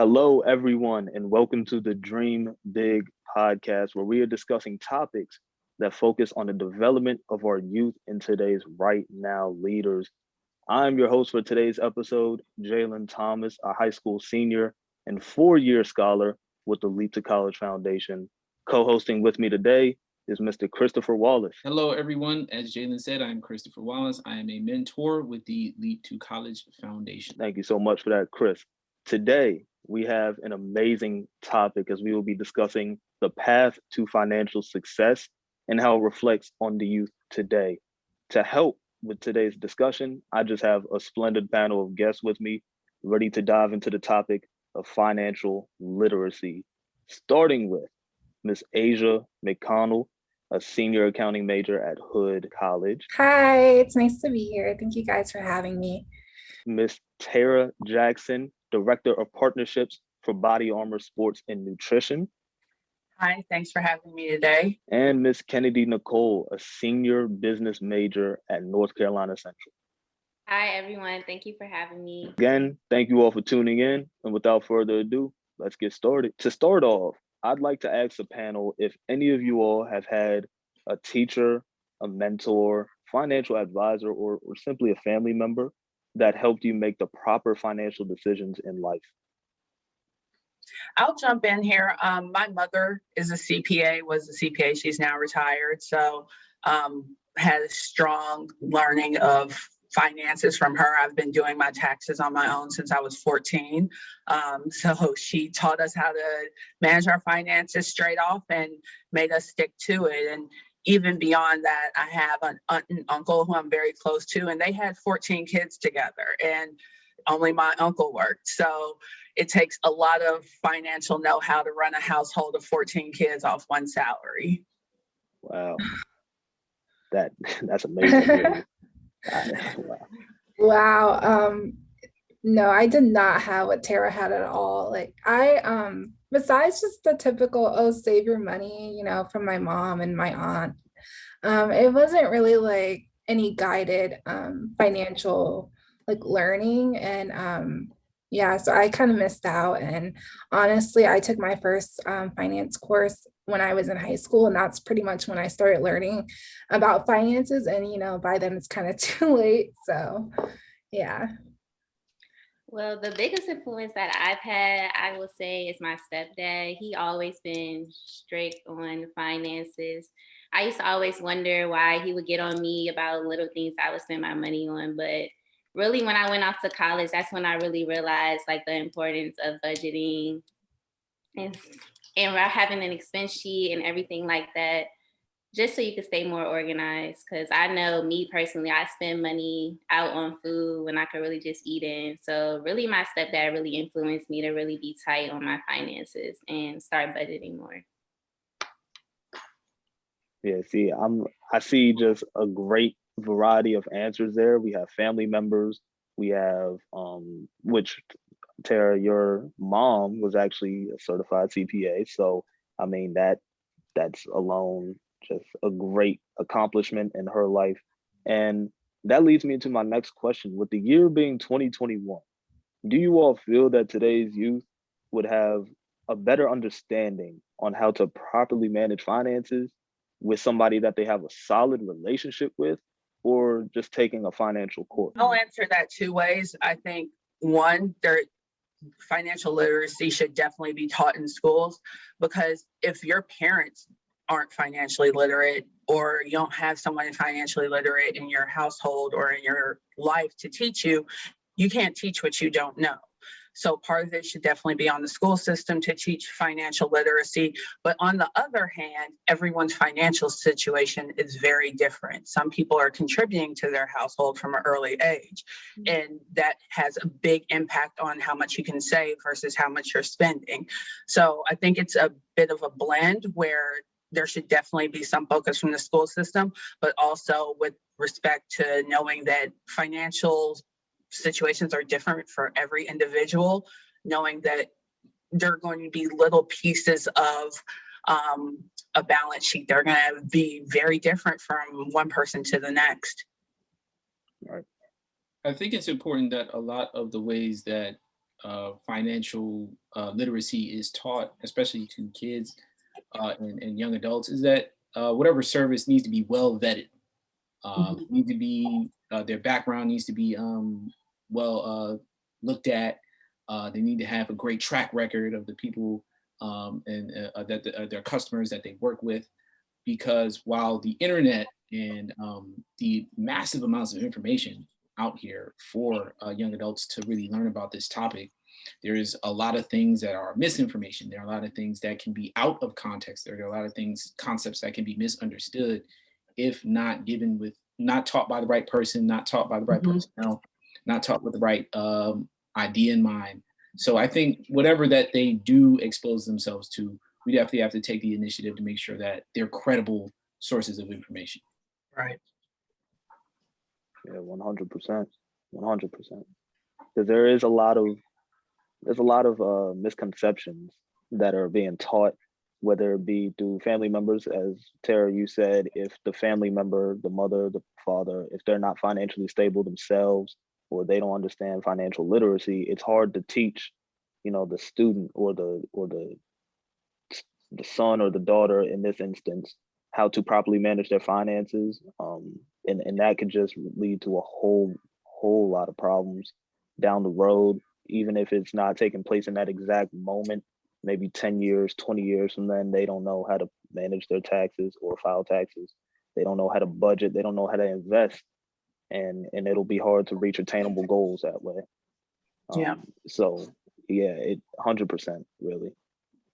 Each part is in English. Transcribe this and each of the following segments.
Hello, everyone, and welcome to the Dream Big podcast, where we are discussing topics that focus on the development of our youth and today's right now leaders. I'm your host for today's episode, Jalen Thomas, a high school senior and four-year scholar with the Leap to College Foundation. Co-hosting with me today is Mr. Christopher Wallace. Hello, everyone. As Jalen said, I'm Christopher Wallace. I am a mentor with the Leap to College Foundation. Thank you so much for that, Chris. Today, we have an amazing topic as we will be discussing the path to financial success and how it reflects on the youth today. To help with today's discussion, I just have a splendid panel of guests with me, ready to dive into the topic of financial literacy, starting with Ms. Asia McConnell, a senior accounting major at Hood College. Hi, it's nice to be here. Thank you guys for having me. Ms. Tara Jackson, Director of Partnerships for Body Armor Sports and Nutrition. Hi, thanks for having me today. And Ms. Kennedy Nicole, a senior business major at North Carolina Central. Hi, everyone. Thank you for having me. Again, thank you all for tuning in. And without further ado, let's get started. To start off, I'd like to ask the panel if any of you all have had a teacher, a mentor, financial advisor, or simply a family member that helped you make the proper financial decisions in life. I'll jump in here. My mother is a CPA, was a CPA. She's now retired. So has strong learning of finances from her. I've been doing my taxes on my own since I was 14. So she taught us how to manage our finances straight off and made us stick to it. And even beyond that, I have an aunt and uncle who I'm very close to, and they had 14 kids together, and only my uncle worked. So it takes a lot of financial know-how to run a household of 14 kids off one salary. Wow. That's amazing. Wow. No, I did not have what Tara had at all. Like besides just the typical, save your money, from my mom and my aunt, it wasn't really like any guided financial learning. And so I kind of missed out. And honestly, I took my first finance course when I was in high school, and that's pretty much when I started learning about finances. And by then it's kind of too late. So yeah. Well, the biggest influence that I've had, I will say, is my stepdad. He always been strict on finances. I used to always wonder why he would get on me about little things I would spend my money on. But really, when I went off to college, that's when I really realized the importance of budgeting and having an expense sheet and everything like that, just so you can stay more organized. Because I know me personally, I spend money out on food when I could really just eat in. So really, my stepdad really influenced me to really be tight on my finances and start budgeting more. Yeah, I see just a great variety of answers there. We have family members. We have, which Tara, your mom was actually a certified CPA. So, I mean, that's alone just a great accomplishment in her life. And that leads me into my next question. With the year being 2021, do you all feel that today's youth would have a better understanding on how to properly manage finances with somebody that they have a solid relationship with, or just taking a financial course? I'll answer that two ways. I think one, financial literacy should definitely be taught in schools, because if your parents aren't financially literate, or you don't have someone financially literate in your household or in your life to teach you, you can't teach what you don't know. So part of it should definitely be on the school system to teach financial literacy. But on the other hand, everyone's financial situation is very different. Some people are contributing to their household from an early age, and that has a big impact on how much you can save versus how much you're spending. So I think it's a bit of a blend where there should definitely be some focus from the school system, but also with respect to knowing that financial situations are different for every individual, knowing that there are going to be little pieces of a balance sheet. They're going to be very different from one person to the next. Right. I think it's important that a lot of the ways that financial literacy is taught, especially to kids and young adults, is that whatever service needs to be well vetted. Need to be their background needs to be well looked at. They need to have a great track record of the people and that their customers that they work with, because while the internet and the massive amounts of information out here for young adults to really learn about this topic, there is a lot of things that are misinformation. There are a lot of things that can be out of context. There are a lot of things, concepts that can be misunderstood if not given with, not taught by the right person, not taught by the right personnel, not taught with the right idea in mind. So I think whatever that they do expose themselves to, we definitely have to take the initiative to make sure that they're credible sources of information. Right. Yeah, 100%, 100%. Because there's a lot of misconceptions that are being taught, whether it be through family members, as Tara, you said, if the family member, the mother, the father, if they're not financially stable themselves, or they don't understand financial literacy, it's hard to teach, the student or the son or the daughter in this instance, how to properly manage their finances. And that could just lead to a whole lot of problems down the road, even if it's not taking place in that exact moment. Maybe 10 years, 20 years from then, they don't know how to manage their taxes or file taxes. They don't know how to budget. They don't know how to invest. And it'll be hard to reach attainable goals that way. Yeah. So yeah, 100% really.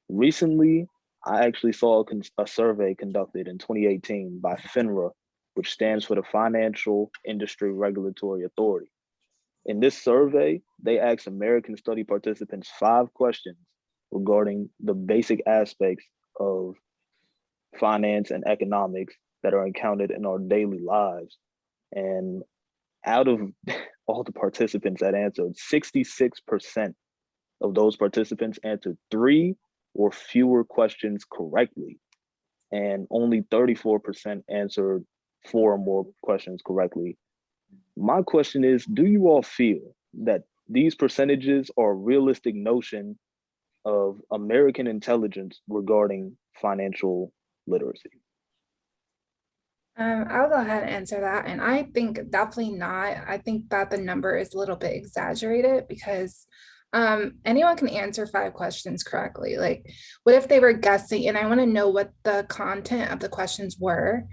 Recently, I actually saw a survey conducted in 2018 by FINRA, which stands for the Financial Industry Regulatory Authority. In this survey, they asked American study participants 5 questions regarding the basic aspects of finance and economics that are encountered in our daily lives. And out of all the participants that answered, 66% of those participants answered 3 or fewer questions correctly, and only 34% answered 4 or more questions correctly. My question is, do you all feel that these percentages are a realistic notion of American intelligence regarding financial literacy? I'll go ahead and answer that. And I think definitely not. I think that the number is a little bit exaggerated because anyone can answer 5 questions correctly. Like, what if they were guessing? And I want to know what the content of the questions were.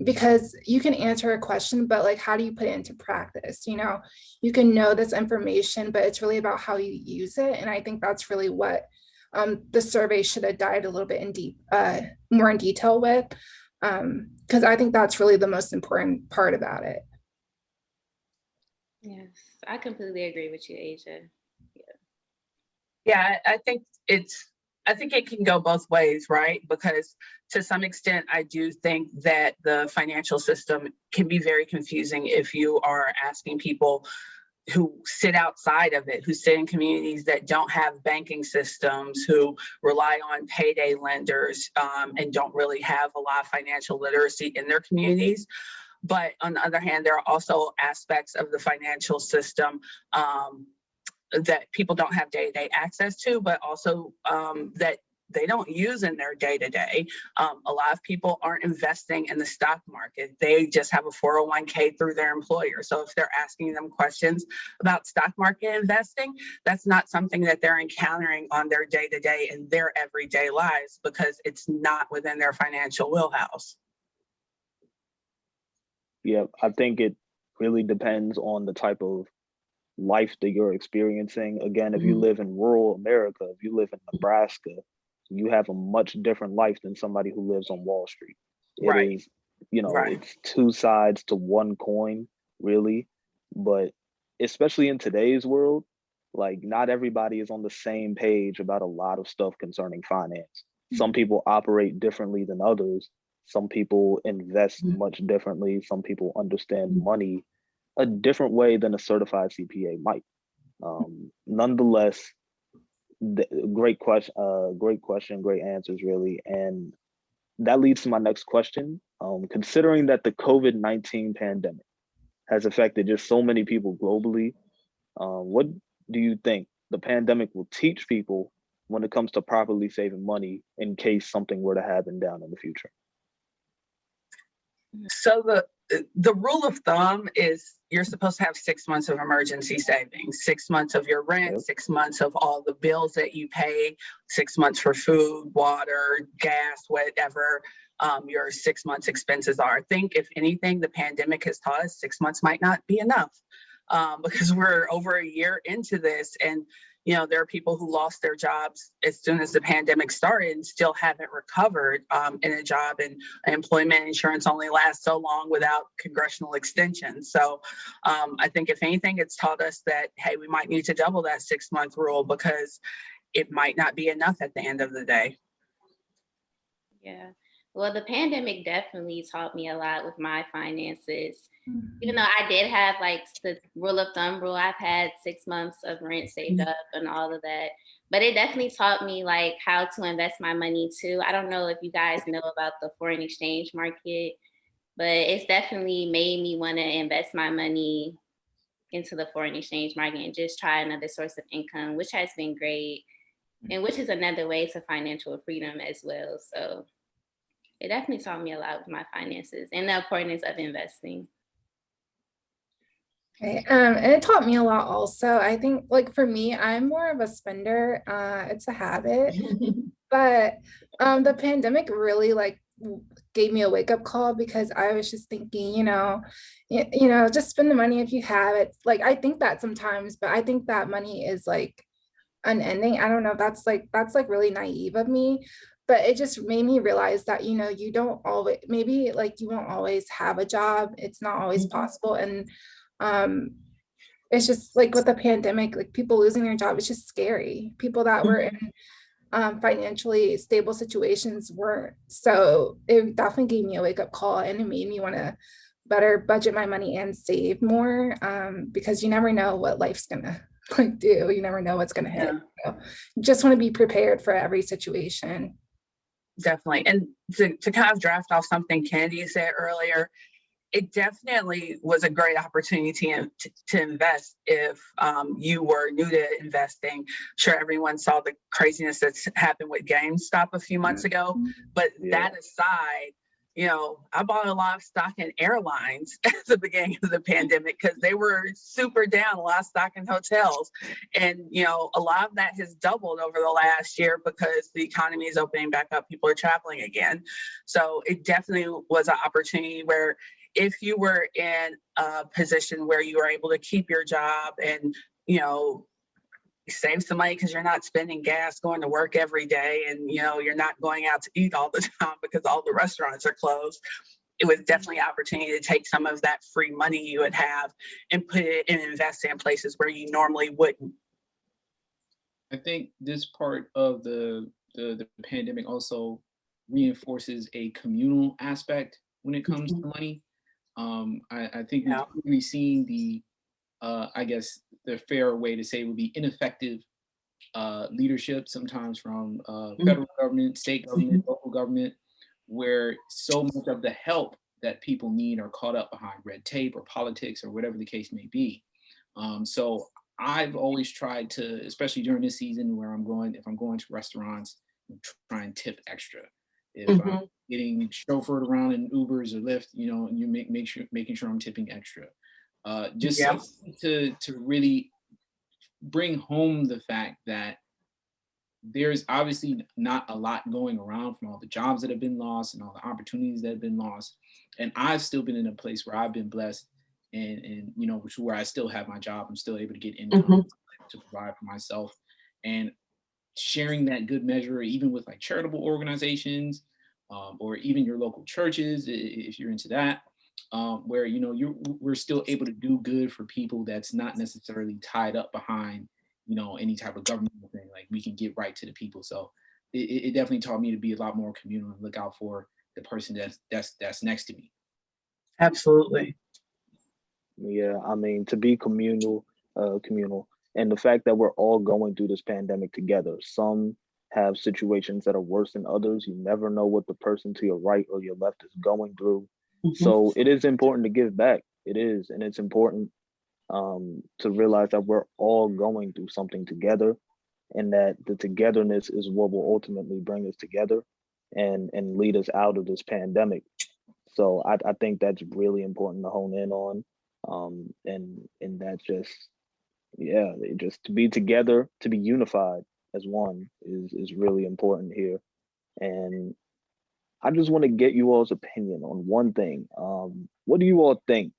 Because you can answer a question, but like, how do you put it into practice? You can know this information, but it's really about how you use it. And I think that's really what the survey should have dived a little bit more in detail with. Because I think that's really the most important part about it. Yes, I completely agree with you, Asia. Yeah, I think it can go both ways, right? Because to some extent, I do think that the financial system can be very confusing if you are asking people who sit outside of it, who sit in communities that don't have banking systems, who rely on payday lenders, and don't really have a lot of financial literacy in their communities. But on the other hand, there are also aspects of the financial system that people don't have day-to-day access to, but also that they don't use in their day-to-day. A lot of people aren't investing in the stock market. They just have a 401k through their employer. So if they're asking them questions about stock market investing, that's not something that they're encountering on their day-to-day in their everyday lives because it's not within their financial wheelhouse. Yeah, I think it really depends on the type of life that you're experiencing. Again, if you live in rural America, if you live in Nebraska, you have a much different life than somebody who lives on Wall Street. It is, it's 2 sides to one coin, really. But especially in today's world, like, not everybody is on the same page about a lot of stuff concerning finance. Some people operate differently than others. Some people invest much differently. Some people understand money a different way than a certified CPA might. Nonetheless, great question, great answers, really. And that leads to my next question. Considering that the COVID-19 pandemic has affected just so many people globally, what do you think the pandemic will teach people when it comes to properly saving money in case something were to happen down in the future? So the rule of thumb is you're supposed to have 6 months of emergency savings, 6 months of your rent, Yep. 6 months of all the bills that you pay, 6 months for food, water, gas, whatever your 6 months expenses are. I think if anything, the pandemic has taught us 6 months might not be enough because we're over a year into this, and there are people who lost their jobs as soon as the pandemic started and still haven't recovered in a job, and employment insurance only lasts so long without congressional extension. So I think if anything, it's taught us that, hey, we might need to double that 6 month rule because it might not be enough at the end of the day. Yeah. Well, the pandemic definitely taught me a lot with my finances. Even though I did have like the rule of thumb rule, I've had 6 months of rent saved up and all of that. But it definitely taught me like how to invest my money too. I don't know if you guys know about the foreign exchange market, but it's definitely made me want to invest my money into the foreign exchange market and just try another source of income, which has been great. And which is another way to financial freedom as well. So it definitely taught me a lot with my finances and the importance of investing. Okay. And it taught me a lot also. I think like for me, I'm more of a spender. It's a habit. But the pandemic really like gave me a wake-up call because I was just thinking, just spend the money if you have it. Like I think that sometimes, but I think that money is like unending. I don't know. That's like really naive of me. But it just made me realize that, you don't always, maybe like you won't always have a job. It's not always possible. And it's just like with the pandemic, like people losing their job, it's just scary. People that were in financially stable situations weren't. So it definitely gave me a wake-up call, and it made me want to better budget my money and save more because you never know what life's gonna like do. You never know what's gonna hit. So you just want to be prepared for every situation. Definitely. And to kind of draft off something Kennedy said earlier, it definitely was a great opportunity to invest if you were new to investing. Sure, everyone saw the craziness that's happened with GameStop a few months ago, but that aside, I bought a lot of stock in airlines at the beginning of the pandemic because they were super down, a lot of stock in hotels. And, a lot of that has doubled over the last year because the economy is opening back up. People are traveling again. So it definitely was an opportunity where if you were in a position where you were able to keep your job and, save some money because you're not spending gas going to work every day, and you're not going out to eat all the time because all the restaurants are closed, it was definitely an opportunity to take some of that free money you would have and put it and invest in places where you normally wouldn't. I think this part of the pandemic also reinforces a communal aspect when it comes to money. I think we've really seen the I guess the fair way to say would be ineffective leadership sometimes from federal government, state government, local government, where so much of the help that people need are caught up behind red tape or politics or whatever the case may be. So I've always tried to, especially during this season where if I'm going to restaurants, try and tip extra. If I'm getting chauffeured around in Ubers or Lyft, and you making sure I'm tipping extra. Just to really bring home the fact that there's obviously not a lot going around from all the jobs that have been lost and all the opportunities that have been lost. And I've still been in a place where I've been blessed and where I still have my job. I'm still able to get income to provide for myself, and sharing that good measure, even with like charitable organizations or even your local churches, if you're into that. Where we're still able to do good for people that's not necessarily tied up behind any type of government thing. Like we can get right to the people. So it definitely taught me to be a lot more communal and look out for the person that's next to me. Absolutely. Yeah, I mean, to be communal, and the fact that we're all going through this pandemic together. Some have situations that are worse than others. You never know what the person to your right or your left is going through. So it is important to give back. It is, and it's important to realize that we're all going through something together, and that the togetherness is what will ultimately bring us together and lead us out of this pandemic. So I think that's really important to hone in on. And that's just, yeah, just to be together, to be unified as one is really important here. And I just want to get you all's opinion on one thing. What do you all think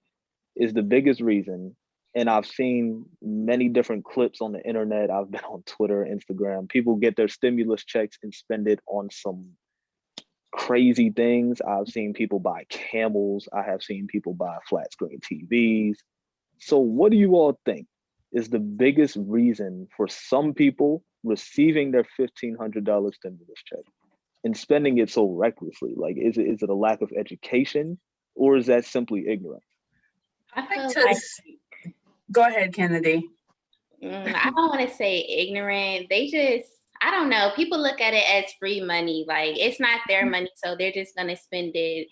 is the biggest reason? And I've seen many different clips on the internet. I've been on Twitter, Instagram. People get their stimulus checks and spend it on some crazy things. I've seen people buy camels. I have seen people buy flat screen TVs. So, what do you all think is the biggest reason for some people receiving their $1,500 stimulus check and spending it so recklessly? Like, is it a lack of education, or is that simply ignorance? I I feel think like go ahead, Kennedy. I don't want to say ignorant. They just, I don't know. People look at it as free money. Like it's not their money, so they're just gonna spend it,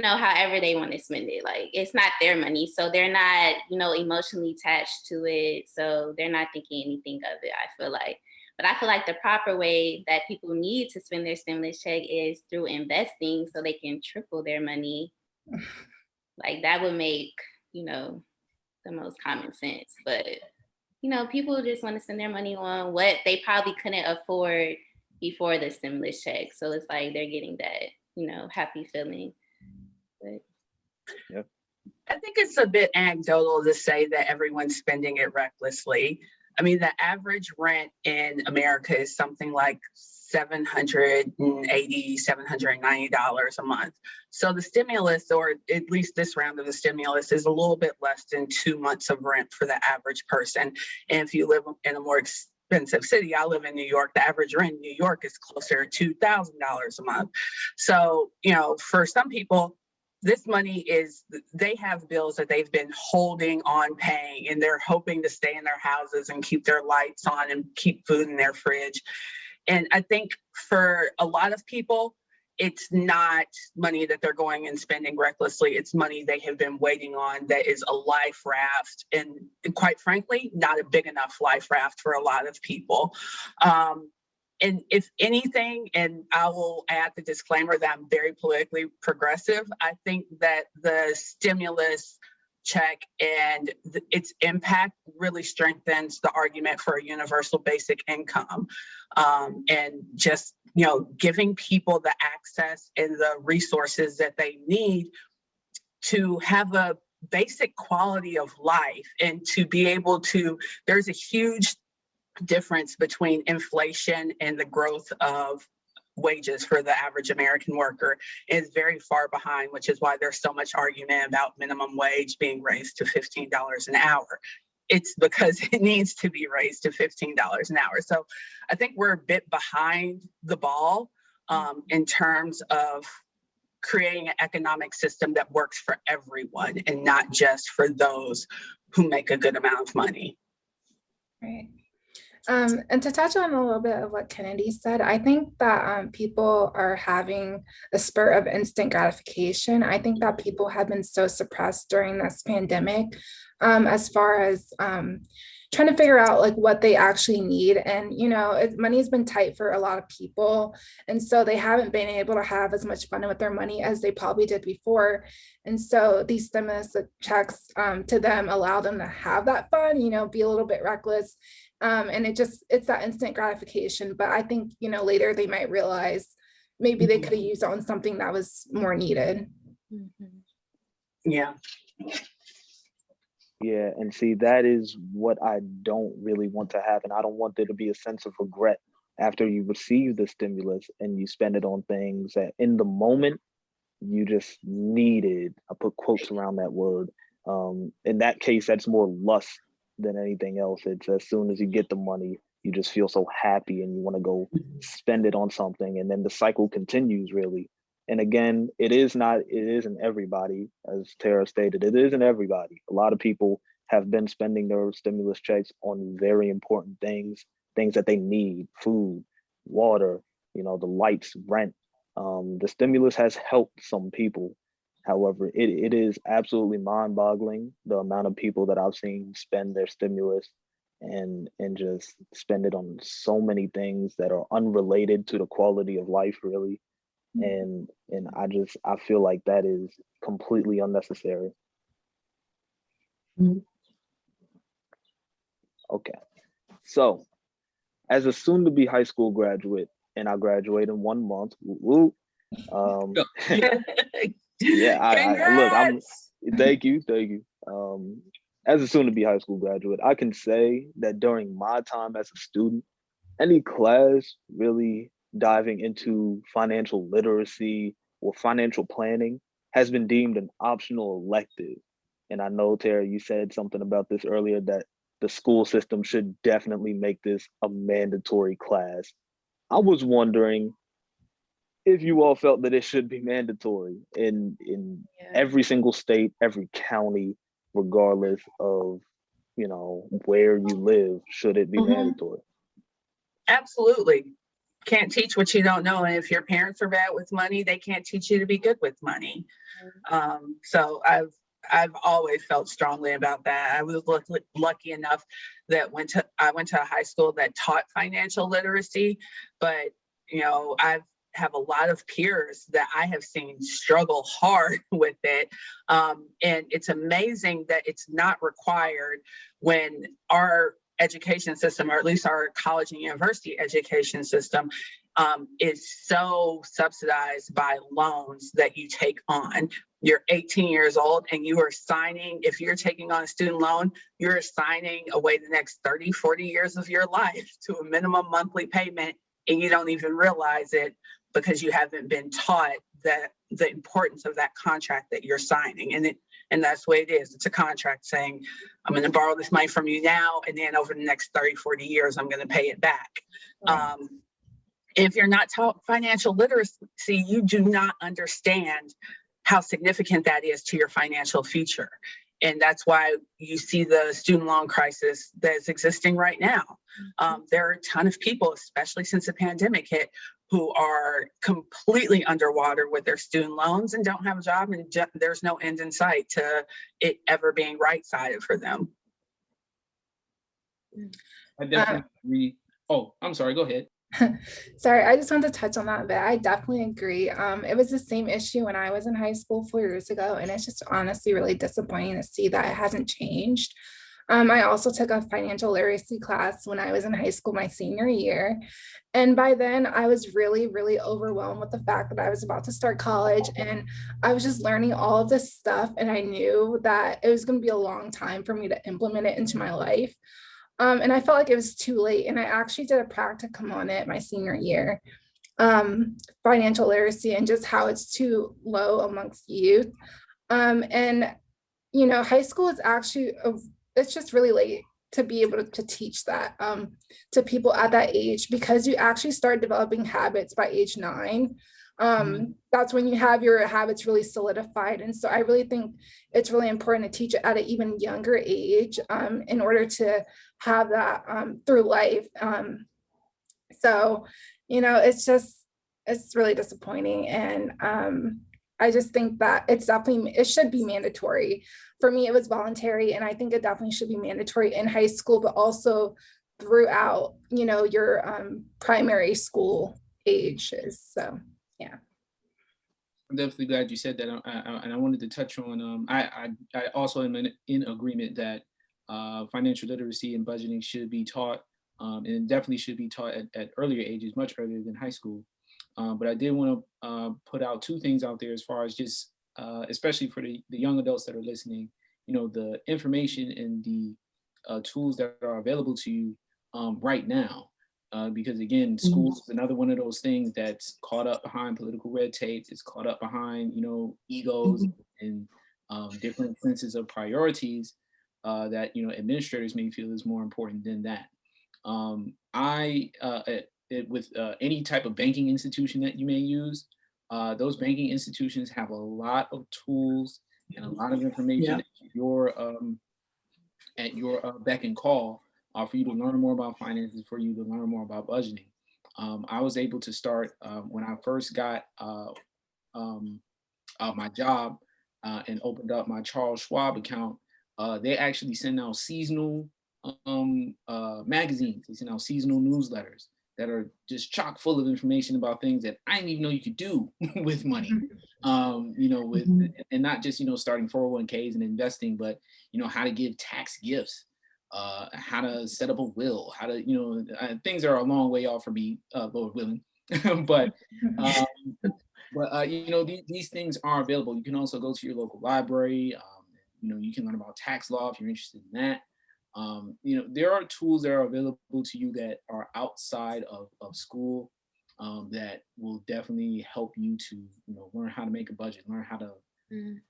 however they want to spend it. Like it's not their money, so they're not, emotionally attached to it. So they're not thinking anything of it. I feel like, but I feel like the proper way that people need to spend their stimulus check is through investing, so they can triple their money. Like that would make, the most common sense. But people just want to spend their money on what they probably couldn't afford before the stimulus check. So it's like they're getting that, happy feeling. But Yeah. I think it's a bit anecdotal to say that everyone's spending it recklessly. I mean, the average rent in America is something like $780, $790 a month. So the stimulus, or at least this round of the stimulus, is a little bit less than 2 months of rent for the average person. And if you live in a more expensive city, I live in New York, the average rent in New York is closer to $2,000 a month. So, for some people, this money is, they have bills that they've been holding on paying, and they're hoping to stay in their houses and keep their lights on and keep food in their fridge. And I think for a lot of people, it's not money that they're going and spending recklessly. It's money they have been waiting on that is a life raft. And quite frankly, not a big enough life raft for a lot of people. And if anything, and I will add the disclaimer that I'm very politically progressive, I think that the stimulus check and its impact really strengthens the argument for a universal basic income. And just, giving people the access and the resources that they need to have a basic quality of life, and to be able to, there's a huge difference between inflation and the growth of wages for the average American worker is very far behind, which is why there's so much argument about minimum wage being raised to $15 an hour. It's because it needs to be raised to $15 an hour. So I think we're a bit behind the ball in terms of creating an economic system that works for everyone and not just for those who make a good amount of money. Right. And to touch on a little bit of what Kennedy said, I think that people are having a spurt of instant gratification. I think that people have been so suppressed during this pandemic as far as trying to figure out like what they actually need. And, money's been tight for a lot of people. And so they haven't been able to have as much fun with their money as they probably did before. And so these stimulus checks to them allow them to have that fun, be a little bit reckless. And it's that instant gratification. But I think, later they might realize maybe they could have used it on something that was more needed. Yeah. Yeah, and see, that is what I don't really want to happen. I don't want there to be a sense of regret after you receive the stimulus and you spend it on things that in the moment you just needed. I put quotes around that word. In that case, that's more lust than anything else. It's as soon as you get the money, you just feel so happy and you want to go spend it on something. And then the cycle continues really. And again, it isn't everybody, as Tara stated, it isn't everybody. A lot of people have been spending their stimulus checks on very important things that they need, food, water, the lights, rent. The stimulus has helped some people, However, it is absolutely mind-boggling the amount of people that I've seen spend their stimulus and just spend it on so many things that are unrelated to the quality of life, really. And I feel like that is completely unnecessary. Mhm. Okay. So, as a soon to be high school graduate, and I graduate in 1 month, woo, um, yeah, I look, Congrats. thank you, thank you. As a soon to be high school graduate, I can say that during my time as a student, any class really diving into financial literacy or financial planning has been deemed an optional elective. And I know, Tara, you said something about this earlier, that the school system should definitely make this a mandatory class. I was wondering if you all felt that it should be mandatory in Yeah. every single state, every county, regardless of, where you live, should it be Mhm. mandatory? Absolutely. Can't teach what you don't know. And if your parents are bad with money, they can't teach you to be good with money. So I've always felt strongly about that. I was lucky enough that I went to a high school that taught financial literacy, but I've have a lot of peers that I have seen struggle hard with it. And it's amazing that it's not required when our education system, or at least our college and university education system, is so subsidized by loans that you take on. You're 18 years old and you are signing, if you're taking on a student loan, you're signing away the next 30, 40 years of your life to a minimum monthly payment, and you don't even realize it because you haven't been taught that the importance of that contract that you're signing. And that's the way it is. It's a contract saying, I'm going to borrow this money from you now, and then over the next 30, 40 years, I'm going to pay it back. Right. If you're not taught financial literacy, you do not understand how significant that is to your financial future. And that's why you see the student loan crisis that's existing right now. There are a ton of people, especially since the pandemic hit, who are completely underwater with their student loans and don't have a job, and there's no end in sight to it ever being right-sided for them. I definitely agree. Oh, I'm sorry. Go ahead. Sorry, I just wanted to touch on that a bit. I definitely agree. It was the same issue when I was in high school 4 years ago, and it's just honestly really disappointing to see that it hasn't changed. I also took a financial literacy class when I was in high school my senior year. And by then, I was really, really overwhelmed with the fact that I was about to start college and I was just learning all of this stuff. And I knew that it was going to be a long time for me to implement it into my life. And I felt like it was too late. And I actually did a practicum on it my senior year, financial literacy and just how it's too low amongst youth. And, high school is actually, it's just really late to be able to teach that to people at that age, because you actually start developing habits by age 9. That's when you have your habits really solidified. And so I really think it's really important to teach it at an even younger age in order to have that through life. So, it's really disappointing. And I just think that it should be mandatory. For me, it was voluntary, and I think it definitely should be mandatory in high school, but also throughout, your primary school ages. So, yeah. I'm definitely glad you said that, and I wanted to touch on. I also am in agreement that financial literacy and budgeting should be taught, and definitely should be taught at earlier ages, much earlier than high school. But I did want to put out two things out there as far as just, especially for the young adults that are listening. The information and the tools that are available to you right now. Because again, school is another one of those things that's caught up behind political red tape. It's caught up behind, egos and different senses of priorities that administrators may feel is more important than that. With any type of banking institution that you may use, those banking institutions have a lot of tools and a lot of information Yeah. at your beck and call for you to learn more about finances, for you to learn more about budgeting. I was able to start when I first got my job. and opened up my Charles Schwab account, they actually send out seasonal magazines. They send out seasonal newsletters that are just chock full of information about things that I didn't even know you could do with money. With and not just starting 401ks and investing, but how to give tax gifts, how to set up a will, how to things are a long way off for me, Lord willing, but these things are available. You can also go to your local library. You can learn about tax law if you're interested in that. There are tools that are available to you that are outside of school, that will definitely help you to learn how to make a budget, learn how to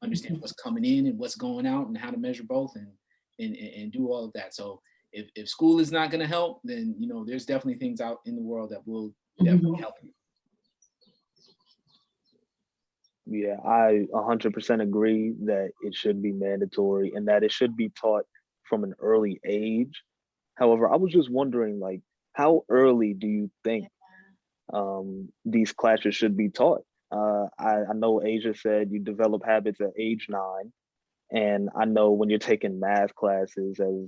understand what's coming in and what's going out, and how to measure both, and do all of that. So if school is not going to help, then there's definitely things out in the world that will definitely help you. Yeah, I 100% agree that it should be mandatory and that it should be taught from an early age. However, I was just wondering, like, how early do you think these classes should be taught? I know Asia said you develop habits at age 9, and I know when you're taking math classes as a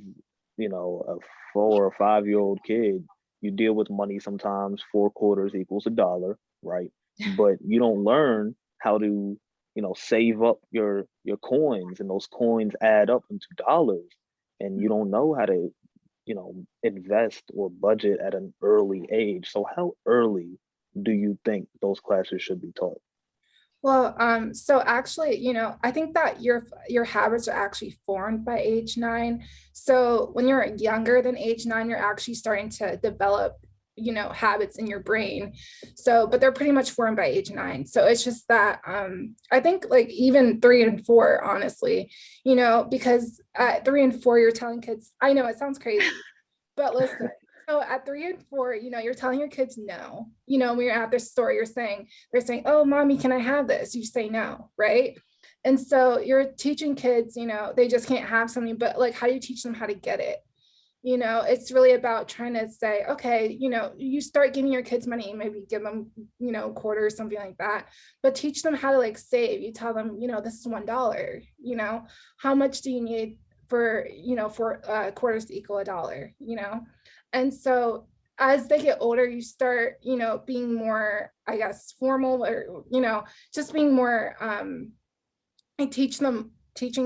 4 or 5 year old kid, you deal with money sometimes. 4 quarters equals $1, right? But you don't learn how to save up your coins, and those coins add up into dollars, and you don't know how to invest or budget at an early age. So how early do you think those classes should be taught? Well, so actually, I think that your habits are actually formed by age 9. So when you're younger than age 9, you're actually starting to develop, habits in your brain. So, but they're pretty much formed by age 9. So it's just that I think like even 3 and 4, honestly, because at 3 and 4, you're telling kids, I know it sounds crazy, but listen. So at 3 and 4, you're telling your kids no. When you're at their store, they're saying, "Oh, mommy, can I have this?" You say no, right? And so you're teaching kids, they just can't have something, but like, how do you teach them how to get it? It's really about trying to say, okay, you start giving your kids money, maybe give them, a quarter or something like that, but teach them how to like save. You tell them, this is $1, how much do you need for quarters to equal $1, and so as they get older, you start, being more, I guess, formal, or, just being more, and teaching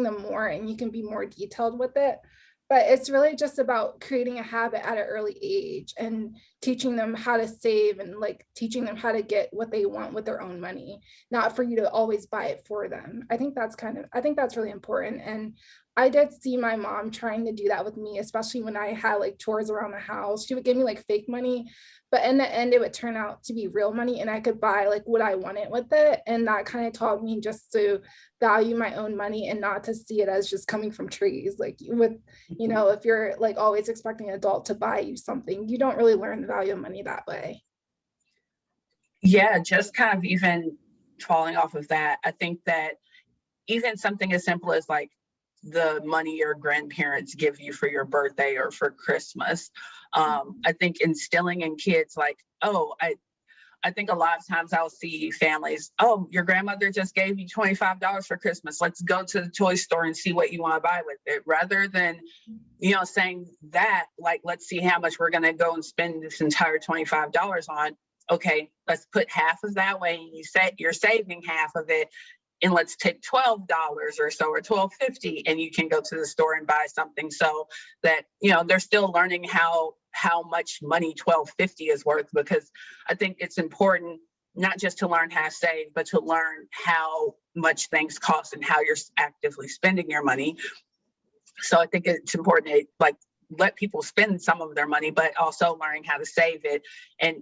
them more, and you can be more detailed with it. But it's really just about creating a habit at an early age and teaching them how to save, and like teaching them how to get what they want with their own money, not for you to always buy it for them. I think that's really important. And I did see my mom trying to do that with me, especially when I had like chores around the house. She would give me like fake money, but in the end, it would turn out to be real money, and I could buy like what I wanted with it. And that kind of taught me just to value my own money and not to see it as just coming from trees. Like if you're like always expecting an adult to buy you something, you don't really learn the value of money that way. Yeah, just kind of even falling off of that, I think that even something as simple as like the money your grandparents give you for your birthday or for Christmas. I think instilling in kids like, I think a lot of times I'll see families, oh, your grandmother just gave you $25 for Christmas. Let's go to the toy store and see what you want to buy with it. Rather than, saying that, like, let's see how much we're going to go and spend this entire $25 on. Okay, let's put half of that way. And you're saving half of it. And let's take $12 or so, or $12.50, and you can go to the store and buy something, so that they're still learning how much money $12.50 is worth. Because I think it's important not just to learn how to save, but to learn how much things cost and how you're actively spending your money. So I think it's important to like let people spend some of their money, but also learning how to save it. And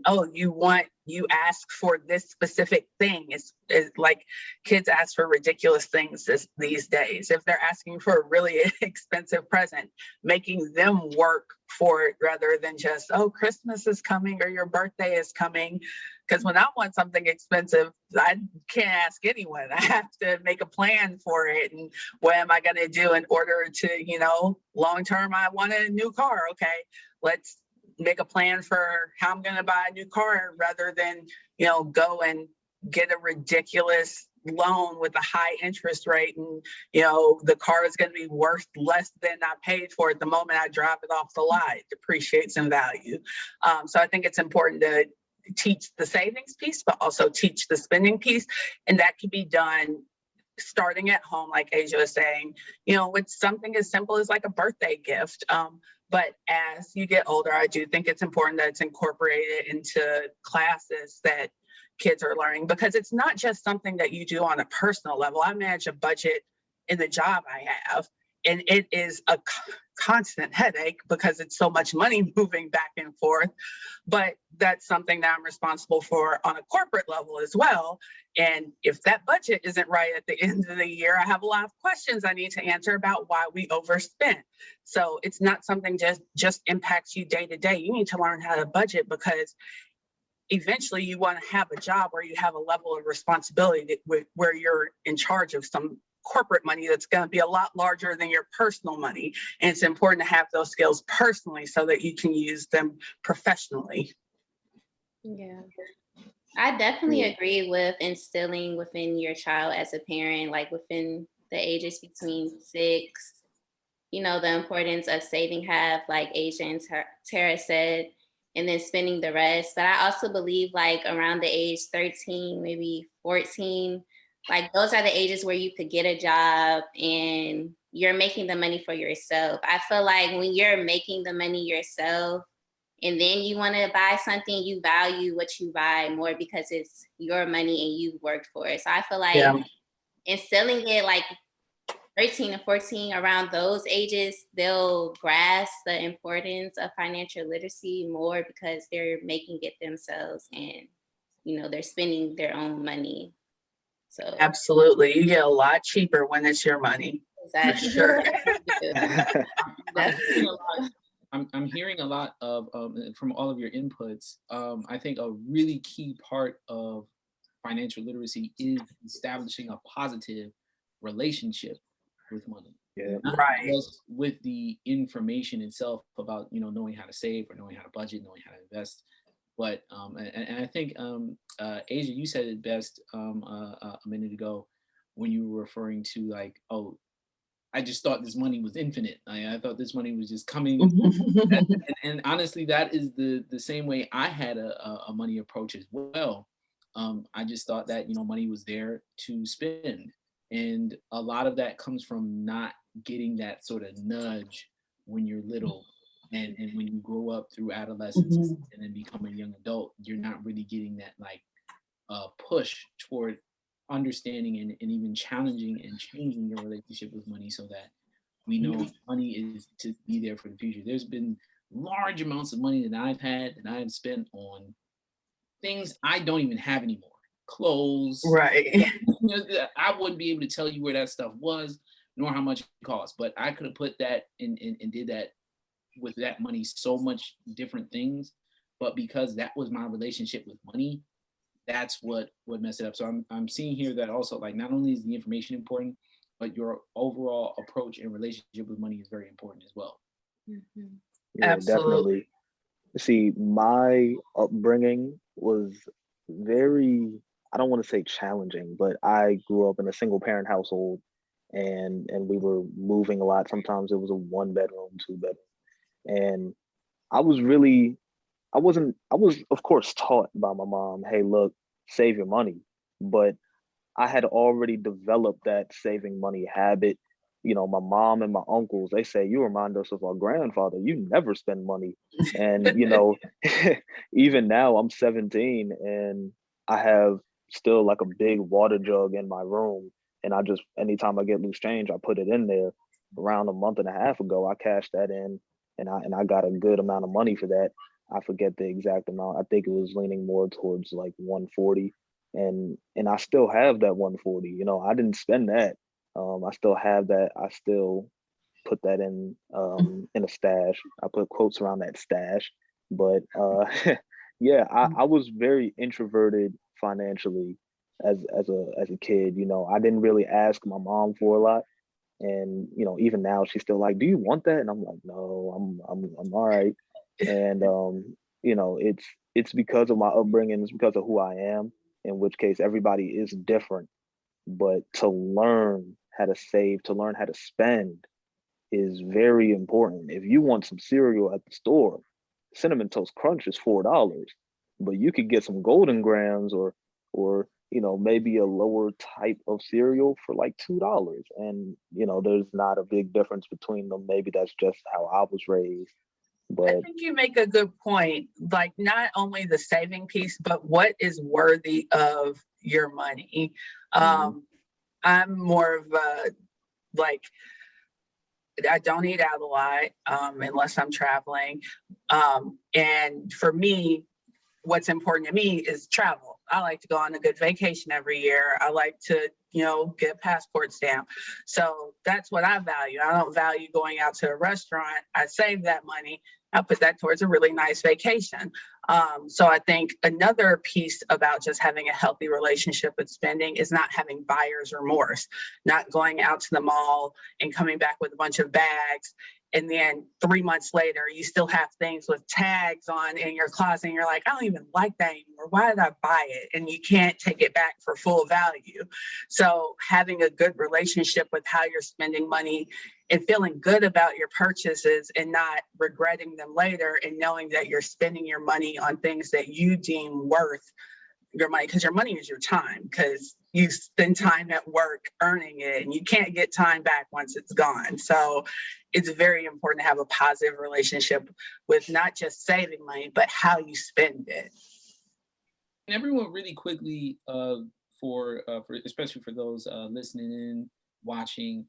you ask for this specific thing. It's like kids ask for ridiculous things these days. If they're asking for a really expensive present, making them work for it rather than just, oh, Christmas is coming or your birthday is coming. Because when I want something expensive, I can't ask anyone. I have to make a plan for it. And what am I going to do in order to, long term, I want a new car. Okay, let's make a plan for how I'm going to buy a new car rather than, go and get a ridiculous loan with a high interest rate, and the car is going to be worth less than I paid for it the moment I drive it off the lot. It depreciates in value. So I think it's important to teach the savings piece, but also teach the spending piece, and that can be done starting at home, like Asia was saying, with something as simple as like a birthday gift. But as you get older, I do think it's important that it's incorporated into classes that kids are learning, because it's not just something that you do on a personal level. I manage a budget in the job I have, and it is a constant headache because it's so much money moving back and forth. But that's something that I'm responsible for on a corporate level as well. And if that budget isn't right at the end of the year, I have a lot of questions I need to answer about why we overspent. So it's not something just impacts you day to day. You need to learn how to budget, because eventually you want to have a job where you have a level of responsibility where you're in charge of some corporate money that's going to be a lot larger than your personal money. And it's important to have those skills personally so that you can use them professionally. Yeah. I definitely agree with instilling within your child as a parent, like within the ages between 6, the importance of saving half, like Asia and Tara said, and then spending the rest. But I also believe like around the age 13, maybe 14, like those are the ages where you could get a job and you're making the money for yourself. I feel like when you're making the money yourself and then you want to buy something, you value what you buy more because it's your money and you worked for it. So I feel like instilling it like 13 and 14, around those ages, they'll grasp the importance of financial literacy more because they're making it themselves and, they're spending their own money. So absolutely. You get a lot cheaper when it's your money. Exactly. For sure. I'm hearing a lot of from all of your inputs. I think a really key part of financial literacy is establishing a positive relationship with money. Yeah. Not right. just with the information itself about knowing how to save or knowing how to budget, knowing how to invest, but and I think Asia, you said it best a minute ago when you were referring to like, oh, I just thought this money was infinite. I thought this money was just coming. and honestly, that is the same way I had a money approach as well. I just thought that money was there to spend, and a lot of that comes from not getting that sort of nudge when you're little, and when you grow up through adolescence and then become a young adult, you're not really getting that like push toward understanding and even challenging and changing your relationship with money so that we know money is to be there for the future. There's been large amounts of money that I've had that I've spent on things I don't even have anymore. Clothes. Right. I wouldn't be able to tell you where that stuff was, nor how much it cost, but I could have put that and did that with that money so much different things. But because that was my relationship with money, that's what messed it up. So I'm seeing here that also like not only is the information important, but your overall approach and relationship with money is very important as well. Yeah, Absolutely. definitely. See, my upbringing was very, I don't want to say challenging, but I grew up in a single parent household, and we were moving a lot. Sometimes it was a 1 bedroom, 2 bedroom. And I was really, I was of course taught by my mom, hey, look, save your money. But I had already developed that saving money habit. My mom and my uncles, they say, you remind us of our grandfather. You never spend money. And, even now I'm 17 and I have still like a big water jug in my room. And anytime I get loose change, I put it in there. Around a month and a half ago, I cashed that in and I got a good amount of money for that. I forget the exact amount. I think it was leaning more towards like 140, and I still have that 140. I didn't spend that. I still have that. I still put that in a stash. I put quotes around that stash. But yeah, I was very introverted financially as a kid. I didn't really ask my mom for a lot. And even now she's still like, do you want that? And I'm like, no, I'm all right. And it's because of my upbringing, it's because of who I am, in which case everybody is different. but to learn how to save, to learn how to spend is very important. If you want some cereal at the store, Cinnamon Toast Crunch is $4, but you could get some Golden Grams or maybe a lower type of cereal for like $2. And there's not a big difference between them. Maybe that's just how I was raised. I But think you make a good point. Like, not only the saving piece, but what is worthy of your money. I'm more of a, like, I don't eat out a lot unless I'm traveling. And for me, what's important to me is travel. I like to go on a good vacation every year. I like to, get a passport stamp. So that's what I value. I don't value going out to a restaurant. I save that money. I put that towards a really nice vacation. So I think another piece about just having a healthy relationship with spending is not having buyer's remorse, not going out to the mall and coming back with a bunch of bags. And then 3 months later, you still have things with tags on in your closet. And you're like, I don't even like that anymore. Why did I buy it? And you can't take it back for full value. So having a good relationship with how you're spending money and feeling good about your purchases and not regretting them later, and knowing that you're spending your money on things that you deem worth your money, because your money is your time, because you spend time at work earning it and you can't get time back once it's gone. So it's very important to have a positive relationship with not just saving money, but how you spend it. And everyone, really quickly, for especially for those listening in, watching,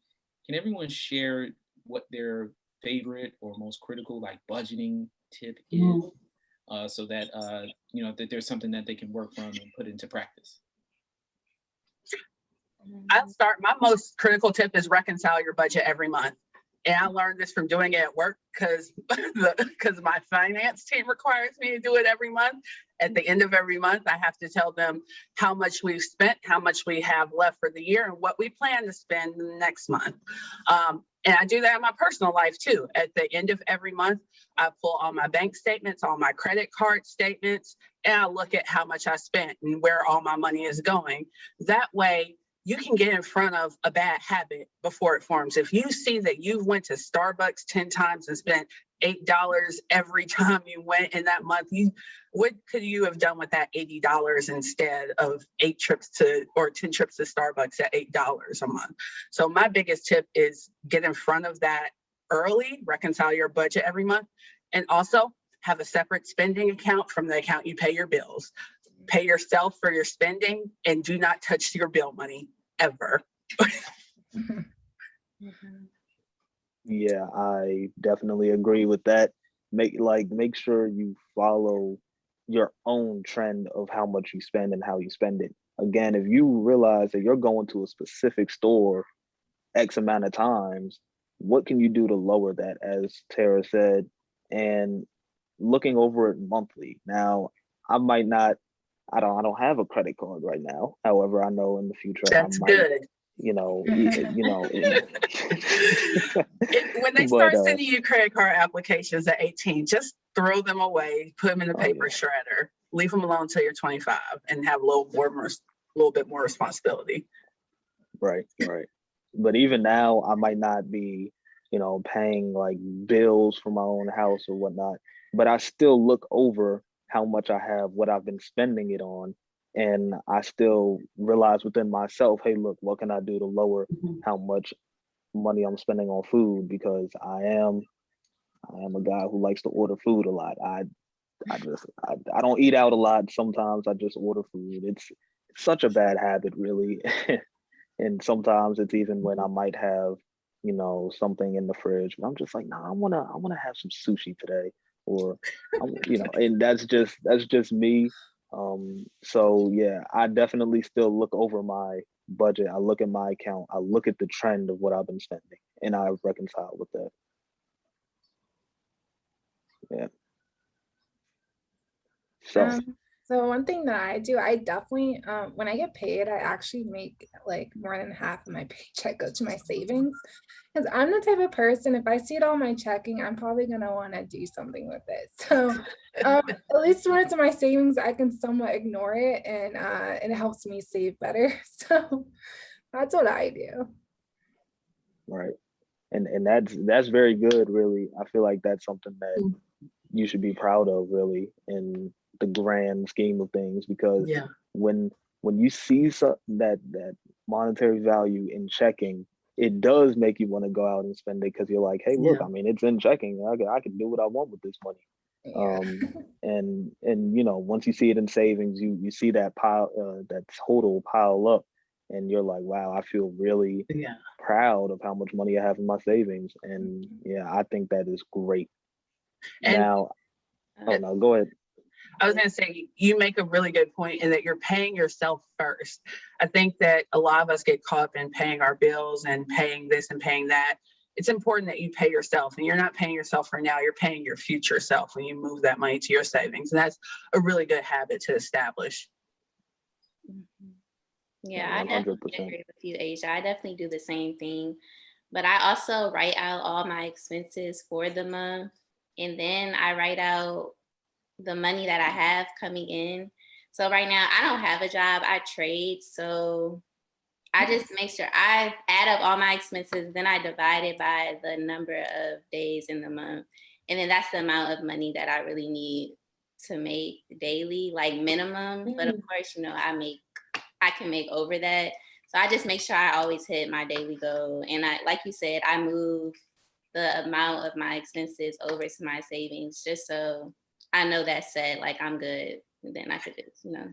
can everyone share what their favorite or most critical like budgeting tip is, so that that there's something that they can work from and put into practice? I'll start. My most critical tip is reconcile your budget every month. And I learned this from doing it at work, because my finance team requires me to do it every month. At the end of every month, I have to tell them how much we've spent, how much we have left for the year, and what we plan to spend next month. And I do that in my personal life too. At the end of every month, I pull all my bank statements, all my credit card statements, and I look at how much I spent and where all my money is going. That way, you can get in front of a bad habit before it forms. If you see that you went to Starbucks 10 times and spent $8 every time you went in that month, what could you have done with that $80 instead of 10 trips to Starbucks at $8 a month? So my biggest tip is get in front of that early, reconcile your budget every month, and also have a separate spending account from the account you pay your bills. Pay yourself for your spending and do not touch your bill money ever. yeah, I definitely agree with that. Make sure you follow your own trend of how much you spend and how you spend it. Again, if you realize that you're going to a specific store X amount of times, what can you do to lower that, as Tara said, and looking over it monthly. Now, I might not I don't have a credit card right now. However, I know in the future I That's might, good. When they but start sending you credit card applications at 18, just throw them away, put them in the paper shredder, leave them alone until you're 25 and have a little bit more responsibility. Right. But even now, I might not be, paying like bills for my own house or whatnot, but I still look over how much I have, what I've been spending it on. And I still realize within myself, hey, look, what can I do to lower how much money I'm spending on food? Because I am a guy who likes to order food a lot. I don't eat out a lot. Sometimes I just order food. It's such a bad habit, really. And sometimes it's even when I might have, something in the fridge, but I'm just like, nah, I wanna have some sushi today, or, and that's just me. So yeah, I definitely still look over my budget. I look at my account. I look at the trend of what I've been spending, and I reconcile with that. Yeah. So, So one thing that I do, I definitely, when I get paid, I actually make like more than half of my paycheck go to my savings. Because I'm the type of person, if I see it on my checking, I'm probably gonna want to do something with it. So at least when it's in my savings, I can somewhat ignore it, and it helps me save better. So that's what I do. Right. And that's very good, really. I feel like that's something that you should be proud of, really, in the grand scheme of things, because Yeah. when you see that monetary value in checking, it does make you want to go out and spend it, because you're like, hey, look, Yeah. I mean, it's in checking. I can do what I want with this money. Yeah. And once you see it in savings, you see that pile, that total pile up, and you're like, wow, I feel really Yeah. proud of how much money I have in my savings. And yeah, I think that is great. And Now, oh no, go ahead. I was going to say, you make a really good point in that you're paying yourself first. I think that a lot of us get caught up in paying our bills and paying this and paying that. It's important that you pay yourself, and you're not paying yourself for now, you're paying your future self when you move that money to your savings. And that's a really good habit to establish. Yeah, I 100%. definitely agree with you, Asia. I definitely do the same thing. But I also write out all my expenses for the month. And then I write out the money that I have coming in. So right now, I don't have a job. I trade. So I just make sure I add up all my expenses, then I divide it by the number of days in the month. And then that's the amount of money that I really need to make daily, like minimum. But of course, I can make over that. So I just make sure I always hit my daily goal. And like you said, I move the amount of my expenses over to my savings just so I know that's set, like I'm good. And then I could just, spend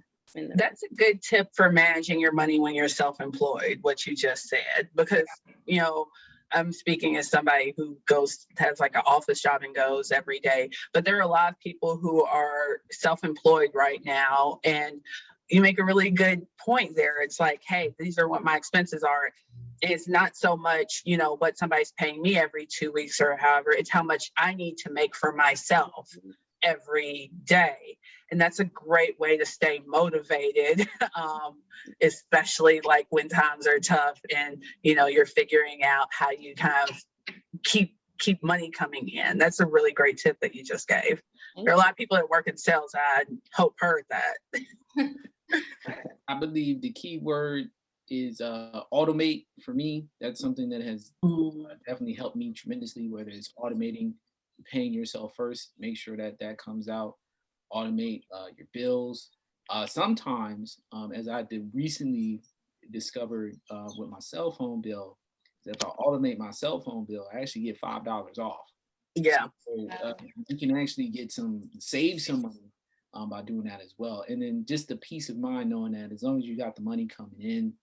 the rest. That's a good tip for managing your money when you're self-employed, what you just said, because, I'm speaking as somebody who has like an office job and goes every day, but there are a lot of people who are self-employed right now. And you make a really good point there. It's like, hey, these are what my expenses are. It's not so much, what somebody's paying me every 2 weeks or however, it's how much I need to make for myself every day. And that's a great way to stay motivated, especially like when times are tough and, you're figuring out how you kind of keep money coming in. That's a really great tip that you just gave. There are a lot of people that work in sales. I hope heard that. I believe the key word is automate for me. That's something that has definitely helped me tremendously, whether it's automating, paying yourself first, make sure that comes out, automate your bills. Sometimes, as I did recently discovered with my cell phone bill, that if I automate my cell phone bill, I actually get $5 off. Yeah. So you can actually save some money by doing that as well. And then just the peace of mind knowing that as long as you got the money coming in,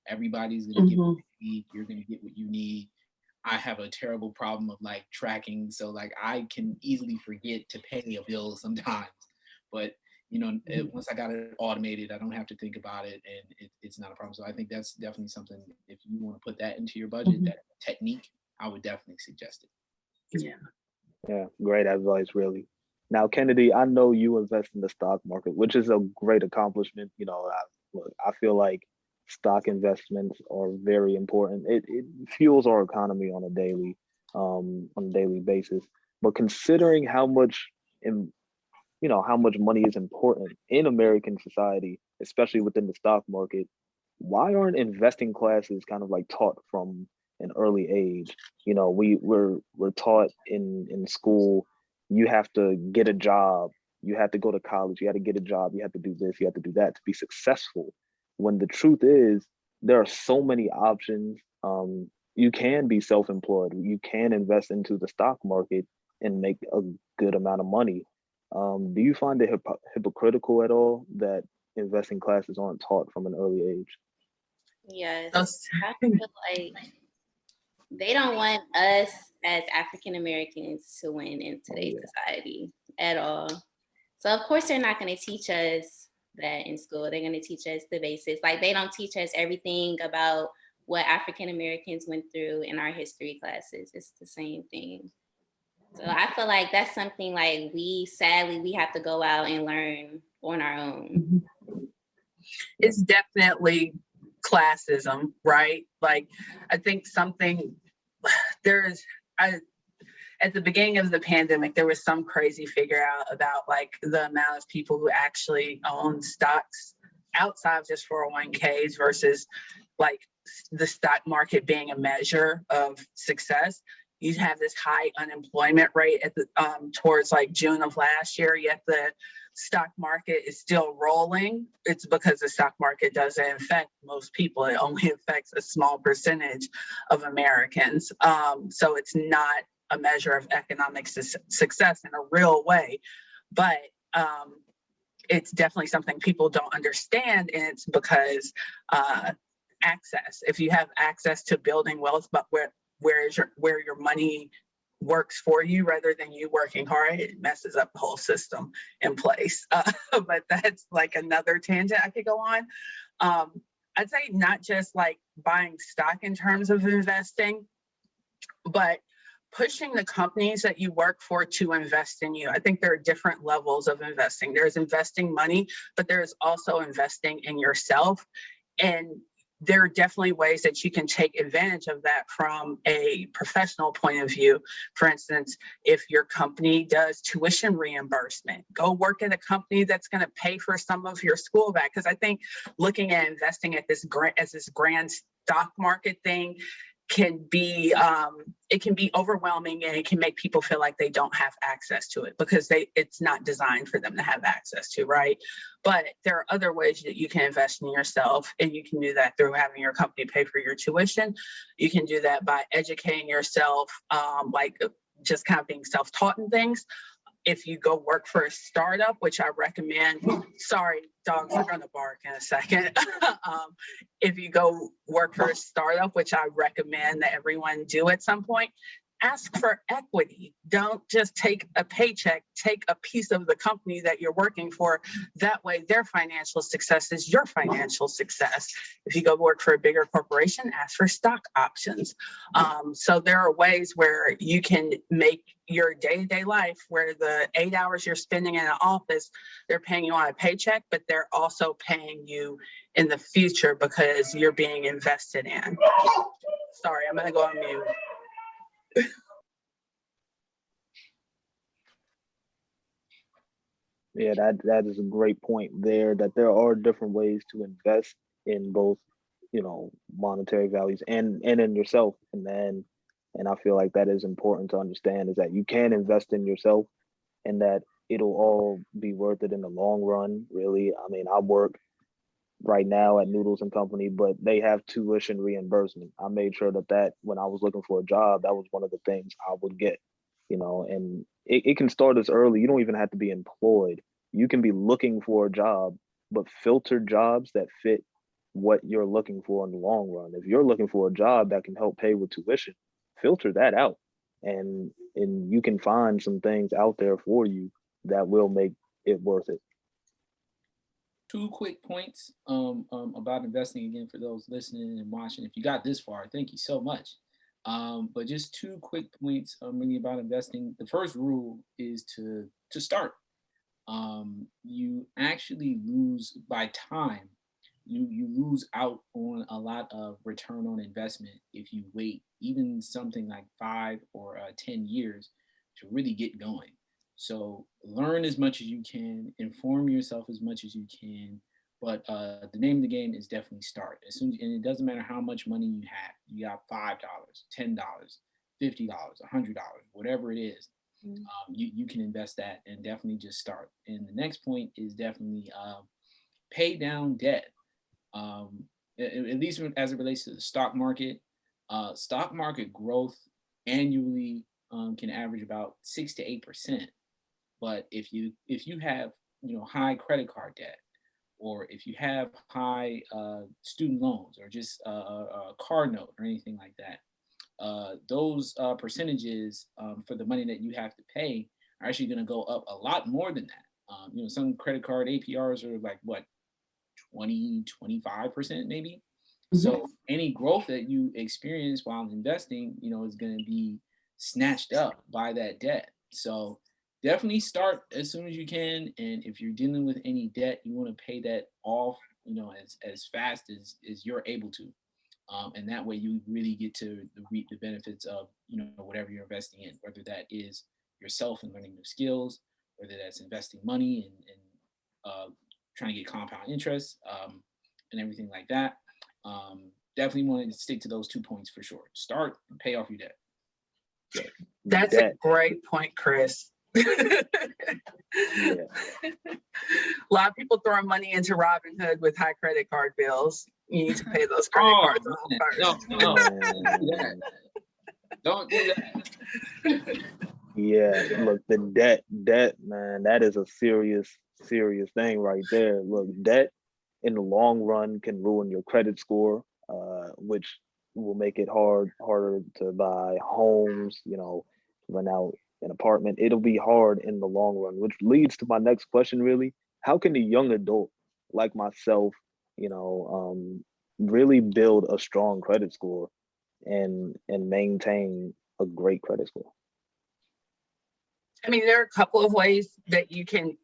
everybody's going to get what you need. You're going to get what you need. I have a terrible problem of like tracking. So like I can easily forget to pay a bill sometimes, but once I got it automated, I don't have to think about it, and it's not a problem. So I think that's definitely something, if you want to put that into your budget, that technique, I would definitely suggest it. Yeah, great advice, really. Now, Kennedy, I know you invest in the stock market, which is a great accomplishment. I feel like stock investments are very important. It fuels our economy on a daily basis. But considering how much money is important in American society, especially within the stock market, why aren't investing classes kind of like taught from an early age? We're taught in school, you have to get a job, you have to go to college, you have to get a job, you have to do this, you have to do that to be successful. When the truth is, there are so many options. You can be self-employed, you can invest into the stock market and make a good amount of money. Do you find it hypocritical at all that investing classes aren't taught from an early age? Yes, I feel like they don't want us as African Americans to win in today's society at all. So of course they're not going to teach us that in school. They're going to teach us the basics. Like they don't teach us everything about what African Americans went through in our history classes. It's the same thing. So I feel like that's something like sadly we have to go out and learn on our own. It's definitely classism, right? Like, I think at the beginning of the pandemic, there was some crazy figure out about like the amount of people who actually own stocks outside of just 401ks versus like the stock market being a measure of success. You have this high unemployment rate at the towards like June of last year, yet the stock market is still rolling. It's because the stock market doesn't affect most people. It only affects a small percentage of Americans. So it's not a measure of economic success in a real way, but it's definitely something people don't understand, and it's because access. If you have access to building wealth, but where your money works for you rather than you working hard, it messes up the whole system in place. But that's like another tangent I could go on. I'd say not just like buying stock in terms of investing, but pushing the companies that you work for to invest in you. I think there are different levels of investing. There's investing money, but there's also investing in yourself. And there are definitely ways that you can take advantage of that from a professional point of view. For instance, if your company does tuition reimbursement, go work at a company that's going to pay for some of your school back. Because I think looking at investing at this grand stock market thing can be it can be overwhelming, and it can make people feel like they don't have access to it because it's not designed for them to have access to, right? But there are other ways that you can invest in yourself, and you can do that through having your company pay for your tuition. You can do that by educating yourself, like just kind of being self-taught in things. If you go work for a startup, which I recommend, sorry, dogs are going to bark in a second. If you go work for a startup, which I recommend that everyone do at some point, ask for equity. Don't just take a paycheck, take a piece of the company that you're working for. That way, their financial success is your financial success. If you go work for a bigger corporation, ask for stock options. So there are ways where you can make your day-to-day life, where the 8 hours you're spending in an office, they're paying you on a paycheck, but they're also paying you in the future because you're being invested in. Sorry, I'm gonna go on mute. Yeah, that is a great point there, that there are different ways to invest in both, monetary values and in yourself. And I feel like that is important to understand, is that you can invest in yourself and that it'll all be worth it in the long run, really. I mean, I work right now at Noodles and Company, but they have tuition reimbursement. I made sure that when I was looking for a job, that was one of the things I would get, and it can start as early. You don't even have to be employed. You can be looking for a job, but filter jobs that fit what you're looking for in the long run. If you're looking for a job that can help pay with tuition, filter that out. And you can find some things out there for you that will make it worth it. 2 quick points about investing, again, for those listening and watching. If you got this far, thank you so much. But just 2 quick points really about investing. The first rule is to start. You actually lose by time. You lose out on a lot of return on investment if you wait even something like 5 or 10 years to really get going. So learn as much as you can, inform yourself as much as you can, but the name of the game is definitely start. And it doesn't matter how much money you have. You got $5, $10, $50, $100, whatever it is. You can invest that and definitely just start. And the next point is definitely pay down debt. At least as it relates to the stock market growth annually can average about 6 to 8%. But if you have high credit card debt, or if you have high student loans, or just a car note or anything like that, those percentages for the money that you have to pay are actually going to go up a lot more than that. Some credit card APRs are like what, 20-25% maybe. So any growth that you experience while investing, is going to be snatched up by that debt. So definitely start as soon as you can. And if you're dealing with any debt, you want to pay that off, as fast as you're able to. And that way you really get to reap the benefits of, whatever you're investing in, whether that is yourself and learning new skills, whether that's investing money and trying to get compound interest, and everything like that. Definitely want to stick to those 2 points for sure. Start and pay off your debt. That's a great point, Chris. Yeah. A lot of people throwing money into Robinhood with high credit card bills. You need to pay those credit cards off first. Don't do that. Yeah, look, the debt, man, that is a serious thing right there. Look, debt in the long run can ruin your credit score, which will make it harder to buy homes, rent out an apartment. It'll be hard in the long run, which leads to my next question, really. How can a young adult like myself, really build a strong credit score and maintain a great credit score? I mean, there are a couple of ways that you can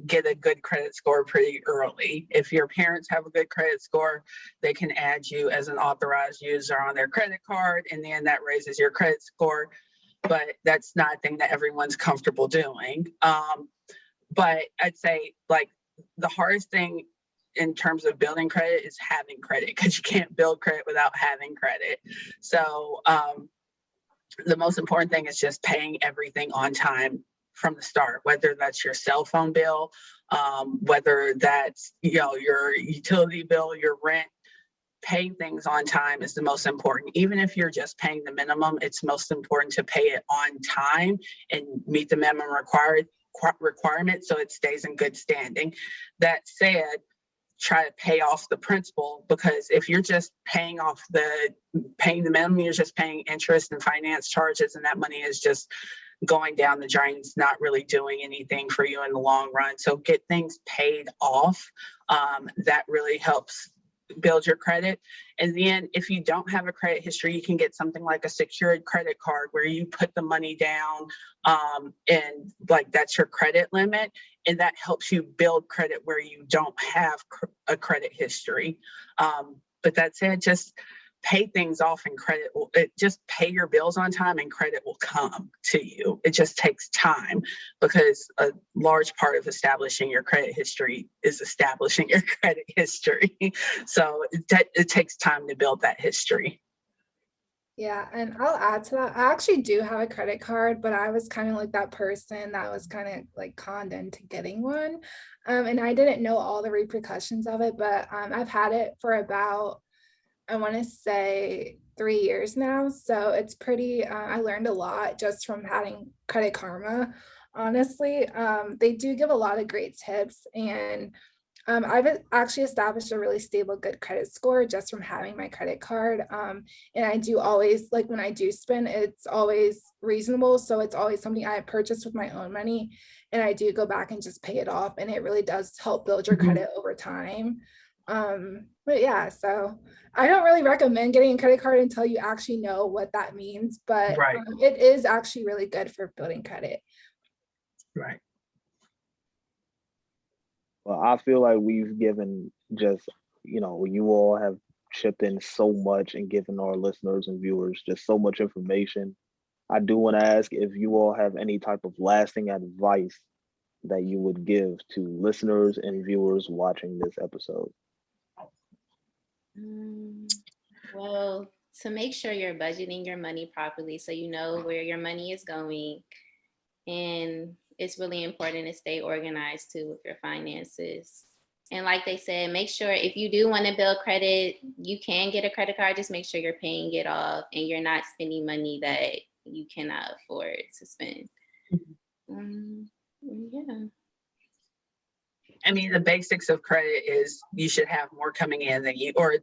get a good credit score pretty early. If your parents have a good credit score, they can add you as an authorized user on their credit card, and then that raises your credit score. But that's not a thing that everyone's comfortable doing. But I'd say, like, the hardest thing in terms of building credit is having credit, because you can't build credit without having credit. So the most important thing is just paying everything on time from the start, whether that's your cell phone bill, whether that's your utility bill, your rent. Paying things on time is the most important. Even if you're just paying the minimum, it's most important to pay it on time and meet the minimum requirement so it stays in good standing. That said, try to pay off the principal, because if you're just paying the minimum, you're just paying interest and finance charges, and that money is just going down the drain. It's not really doing anything for you in the long run. So get things paid off. That really helps build your credit. And then if you don't have a credit history, you can get something like a secured credit card where you put the money down, and like that's your credit limit. And that helps you build credit where you don't have a credit history. But that said, just pay things off, and just pay your bills on time and credit will come to you. It just takes time, because a large part of establishing your credit history is establishing your credit history. So it takes time to build that history. Yeah, and I'll add to that. I actually do have a credit card, but I was kind of like that person that was kind of like conned into getting one. And I didn't know all the repercussions of it, but I've had it for about, I want to say 3 years now. So it's pretty, I learned a lot just from having Credit Karma. Honestly, they do give a lot of great tips, and I've actually established a really stable, good credit score just from having my credit card. And I do always, like when I do spend, it's always reasonable. So it's always something I purchased with my own money, and I do go back and just pay it off. And it really does help build your credit over time. But yeah, so I don't really recommend getting a credit card until you actually know what that means, but Right. It is actually really good for building credit. Right. Well, I feel like we've given just, you all have chipped in so much and given our listeners and viewers just so much information. I do want to ask if you all have any type of lasting advice that you would give to listeners and viewers watching this episode. Well, to make sure you're budgeting your money properly so you know where your money is going. And it's really important to stay organized too with your finances. And like they said, make sure if you do want to build credit, you can get a credit card. Just make sure you're paying it off and you're not spending money that you cannot afford to spend. Yeah. I mean, the basics of credit is you should have more coming in than you, or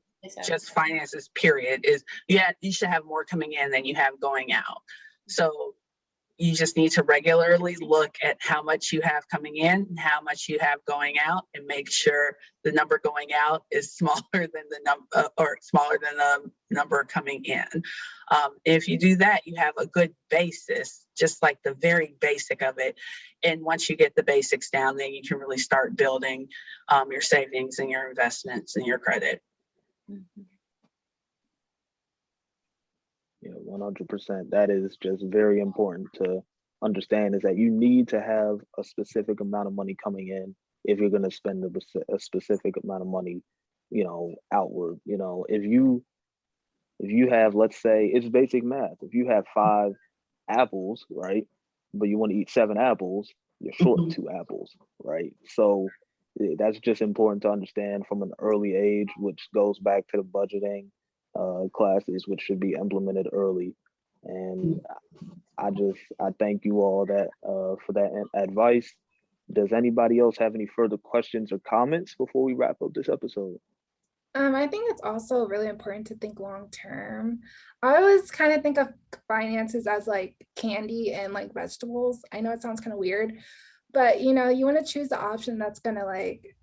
just finances, period, is you should have more coming in than you have going out. So you just need to regularly look at how much you have coming in and how much you have going out, and make sure the number going out is smaller than the number coming in. If you do that, you have a good basis, just like the very basic of it. And once you get the basics down, then you can really start building your savings and your investments and your credit. Yeah, 100%. That is just very important to understand, is that you need to have a specific amount of money coming in if you're going to spend a specific amount of money, outward. If you have, let's say, it's basic math. If you have 5 apples, right, but you want to eat 7 apples, you're short 2 apples, right? So that's just important to understand from an early age, which goes back to the budgeting classes, which should be implemented early. And I thank you all for that advice. Does anybody else have any further questions or comments before we wrap up this episode? I think it's also really important to think long term. I always kind of think of finances as like candy and like vegetables. I know it sounds kind of weird, but you want to choose the option that's going to like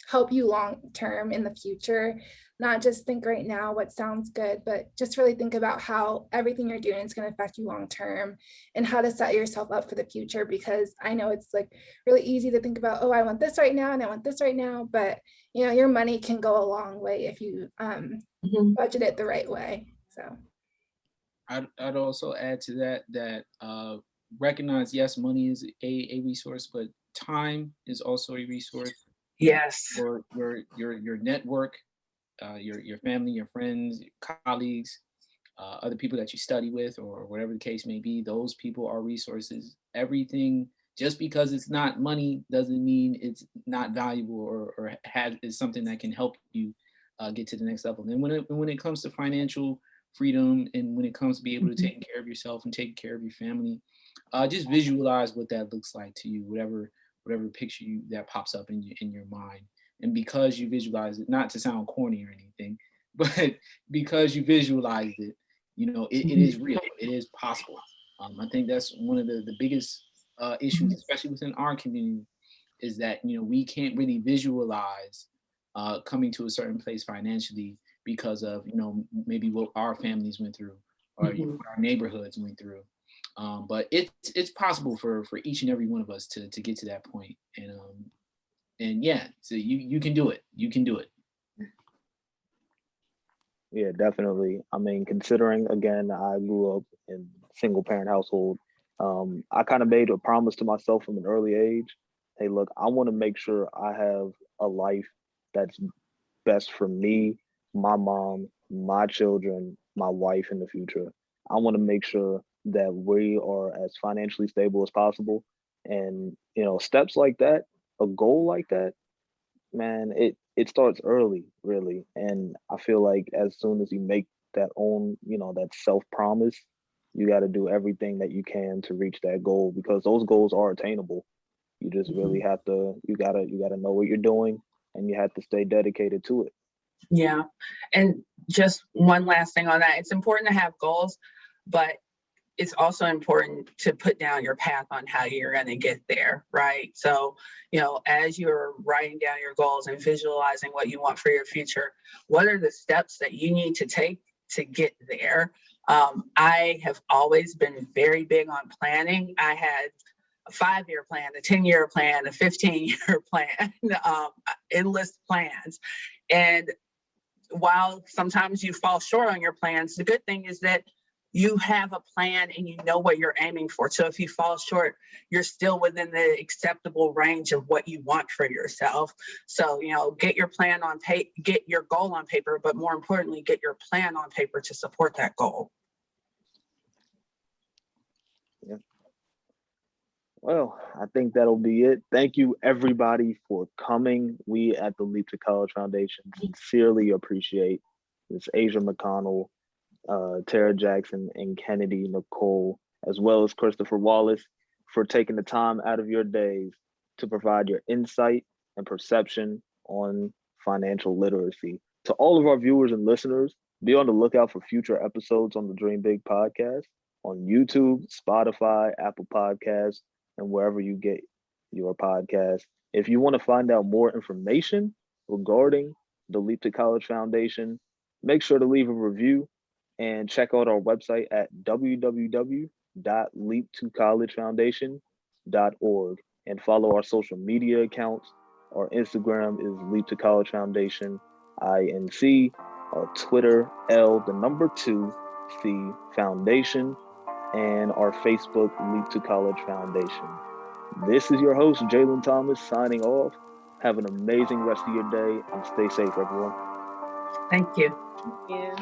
help you long term in the future. Not just think right now what sounds good, but just really think about how everything you're doing is going to affect you long term, and how to set yourself up for the future. Because I know it's like really easy to think about, oh, I want this right now and I want this right now, but your money can go a long way if you budget it the right way. So I'd also add to that recognize, yes, money is a resource, but time is also a resource. Yes. Or your network, your family, your friends, your colleagues, other people that you study with, or whatever the case may be. Those people are resources. Everything, just because it's not money doesn't mean it's not valuable or is something that can help you get to the next level. And when it comes to financial freedom, and when it comes to be able to take care of yourself and take care of your family, just visualize what that looks like to you, whatever picture that pops up in your mind. And because you visualize it, not to sound corny or anything, but because you visualized it, it is real. It is possible. I think that's one of the biggest issues, especially within our community, is that we can't really visualize coming to a certain place financially because of maybe what our families went through, or what our neighborhoods went through. But it's possible for each and every one of us to get to that point. And yeah, so you can do it. You can do it. Yeah, definitely. I mean, considering, again, I grew up in a single parent household, I kind of made a promise to myself from an early age. Hey, look, I want to make sure I have a life that's best for me, my mom, my children, my wife in the future. I want to make sure that we are as financially stable as possible. And, steps like that, a goal like that, man, it starts early, really. And I feel like as soon as you make that own, that self promise, you got to do everything that you can to reach that goal, because those goals are attainable. You just really have to, you gotta know what you're doing, and you have to stay dedicated to it. Yeah. And just one last thing on that. It's important to have goals, but it's also important to put down your path on how you're going to get there, right? So, as you're writing down your goals and visualizing what you want for your future, what are the steps that you need to take to get there? I have always been very big on planning. I had a 5-year plan, a 10-year plan, a 15-year plan, endless plans. And while sometimes you fall short on your plans, the good thing is that you have a plan and you know what you're aiming for. So if you fall short, you're still within the acceptable range of what you want for yourself. So, get your plan on paper, get your goal on paper, but more importantly, get your plan on paper to support that goal. Yeah. Well, I think that'll be it. Thank you, everybody, for coming. We at the Leap to College Foundation sincerely appreciate Ms. Asia McConnell, Tara Jackson, and Kennedy Nicole, as well as Christopher Wallace, for taking the time out of your days to provide your insight and perception on financial literacy. To all of our viewers and listeners, be on the lookout for future episodes on the Dream Big podcast. on YouTube, Spotify, Apple Podcasts, and wherever you get your podcast. If you want to find out more information regarding the Leap to College Foundation, make sure to leave a review and check out our website at www.leap2collegefoundation.org and follow our social media accounts. Our Instagram is Leap to College Foundation, INC. Our Twitter, L2C Foundation, and our Facebook, Leap to College Foundation. This is your host, Jalen Thomas, signing off. Have an amazing rest of your day and stay safe, everyone. Thank you. Yeah.